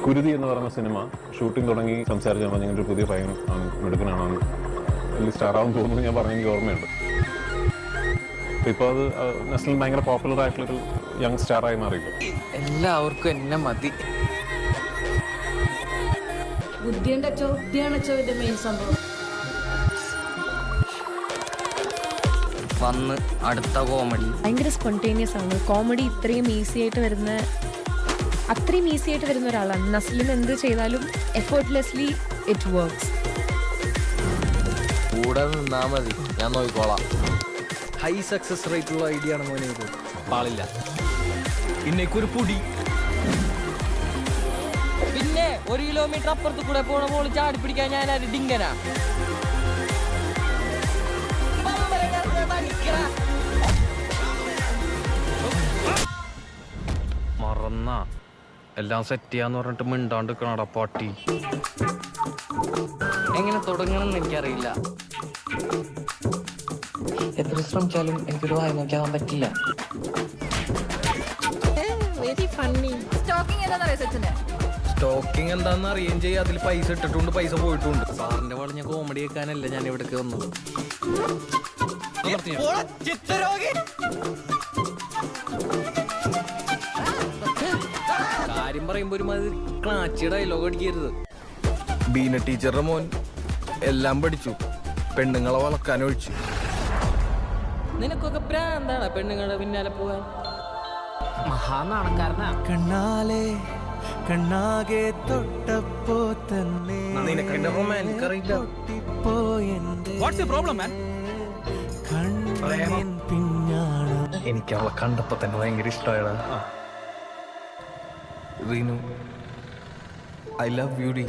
കുരുതി എന്ന് പറയുന്ന സിനിമ ഷൂട്ടിംഗ് തുടങ്ങി സംസാരിച്ചാൽ ഞങ്ങളുടെ ഒരു പുതിയ പയ്യൻ ആണ്, മിടുക്കനാണ്, വലിയ സ്റ്റാറാവും തോന്നുന്നു ഞാൻ പറഞ്ഞ എനിക്ക് ഓർമ്മയുണ്ട്. ഇപ്പോൾ അത് നസ്ലിൻ ഭയങ്കര പോപ്പുലർ ആയിട്ടുള്ളൊരു യങ് സ്റ്റാറായി മാറിയില്ല. എല്ലാവർക്കും എന്നെ മതി. ബുദ്ധിയാണച്ചോ മെയിൻ സംഭവം. വന്ന് അടുത്ത കോമഡി ഭയങ്കര സ്പോണ്ടേനിയസ് ആണ്. കോമഡി അത്രയും ഈസി ആയിട്ട് വരുന്ന ഒരാളാണ് നസ്ലിൻ. എന്ത് ചെയ്താലും എഫേർട്ട്ലെസ്ലി ഇറ്റ് വർക്ക്സ്. കൂടെ നിന്നാ മതി, ഞാൻ നോക്കിക്കോളാം. ഹൈ സക്സസ് റേറ്റ് ഉള്ള ഐഡിയ ആണ് മോനെ. ഇത് പാളില്ല. പിന്നേക്കൊരു പൊടി. പിന്നെ 1 കിലോമീറ്റർ അപ്പുറത്ത് കൂടെ പോണ മോള് ചാടി പിടിക്കാൻ ഞാൻ ഒരു ഡിങ്കനാ. മറന്ന എല്ലാം സെറ്റ് ചെയ്യാന്ന് പറഞ്ഞിട്ട് മിണ്ടാണ്ട് നിൽക്കണടാ പാട്ടി. എങ്ങനെ തുടങ്ങണമെന്ന് എനിക്കറിയില്ല. എത്ര ശ്രമിച്ചാലും എനിക്കൊരു വായ നോക്കിയാൻ പറ്റില്ല. സ്റ്റോക്കിംഗ് എന്താണെന്ന് അറിയുകയും ചെയ്യും. അതിൽ പൈസ ഇട്ടിട്ടുണ്ട്, പൈസ പോയിട്ടുണ്ട്. സാറിന്റെ വളഞ്ഞ കോമഡി കേൾക്കാനല്ല ഞാൻ ഇവിടേക്ക് വന്നത്. കാര്യം പറയുമ്പോ ഒരു മാതിരി ക്ലാച്ചി ഡയലോഗ് അടിക്കരുത്. ബീന ടീച്ചറുടെ മോൻ എല്ലാം പഠിച്ചു, പെണ്ണുങ്ങളെ വളക്കാൻ ഒഴിച്ചു. നിനക്കൊക്കെ പ്രാന്താണ് പെണ്ണുങ്ങളുടെ പിന്നാലെ പോകാൻ. മഹാനാണക്കാരനാ. കണ്ണാലെ കണ്ണാകെ തൊട്ടപ്പോ തന്നെ നിനക്ക് എന്റെ റൊമാൻസ് അറിയില്ല. എനിക്ക് അവളെ കണ്ടപ്പോ തന്നെ ഭയങ്കര ഇഷ്ടമായത്. റീനു, ഐ ലവ് യു ഡി.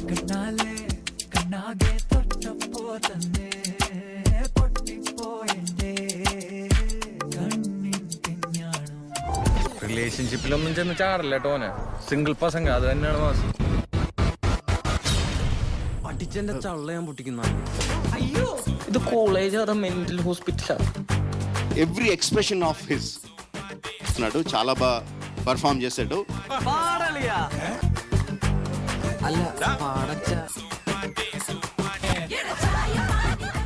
കണ്ണാലെ കണ്ണാകെ തൊട്ടപ്പോ തന്നെ റിലേഷൻഷിപ്പിലൊന്നും ചെന്ന് ചാടല്ല ടോനെ. സിംഗിൾ പസംഗ അത് തന്നെയാണ് മാസം. അടിച്ചെന്റെ ചള്ള ഞാൻ പൊട്ടിക്കുന്ന. അയ്യോ, ഇത് കോളേജ് അതോ മെന്റൽ ഹോസ്പിറ്റലാ? ఎవ్రీ ఎక్స్ప్రెషన్ ఆఫ్ హిస్ నాడు చాలా బాగా పర్ఫామ్ చేశాడు.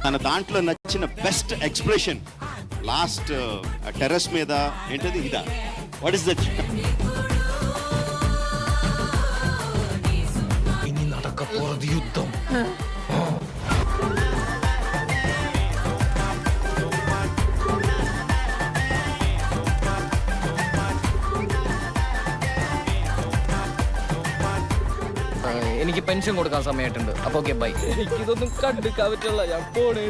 తన దాంట్లో నచ్చిన బెస్ట్ ఎక్స్ప్రెషన్ లాస్ట్ టెర్రస్ మీద ఏంటది ఇదా? What is that? ഇനി നടക്കപ്പോറത് യുദ്ധം. എനിക്ക് പെൻഷൻ കൊടുക്കാൻ സമയമായിട്ടുണ്ട്. അപ്പൊ ഓക്കെ ബൈ. എനിക്കിതൊന്നും കണ്ടിക്കാൻ പറ്റില്ല, ഞാൻ പോണേ.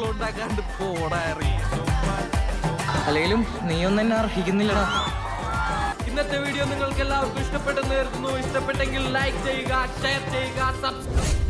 ഉണ്ടാക്കാണ്ട് പോടാറി. അല്ലെങ്കിലും നീയൊന്നും എന്നെ അർഹിക്കുന്നില്ലടാ. ഇന്നത്തെ വീഡിയോ നിങ്ങൾക്ക് എല്ലാവർക്കും ഇഷ്ടപ്പെട്ടെന്ന് കരുതുന്നു. ഇഷ്ടപ്പെട്ടെങ്കിൽ ലൈക്ക് ചെയ്യുക, ഷെയർ ചെയ്യുക, സബ്സ്ക്രൈബ്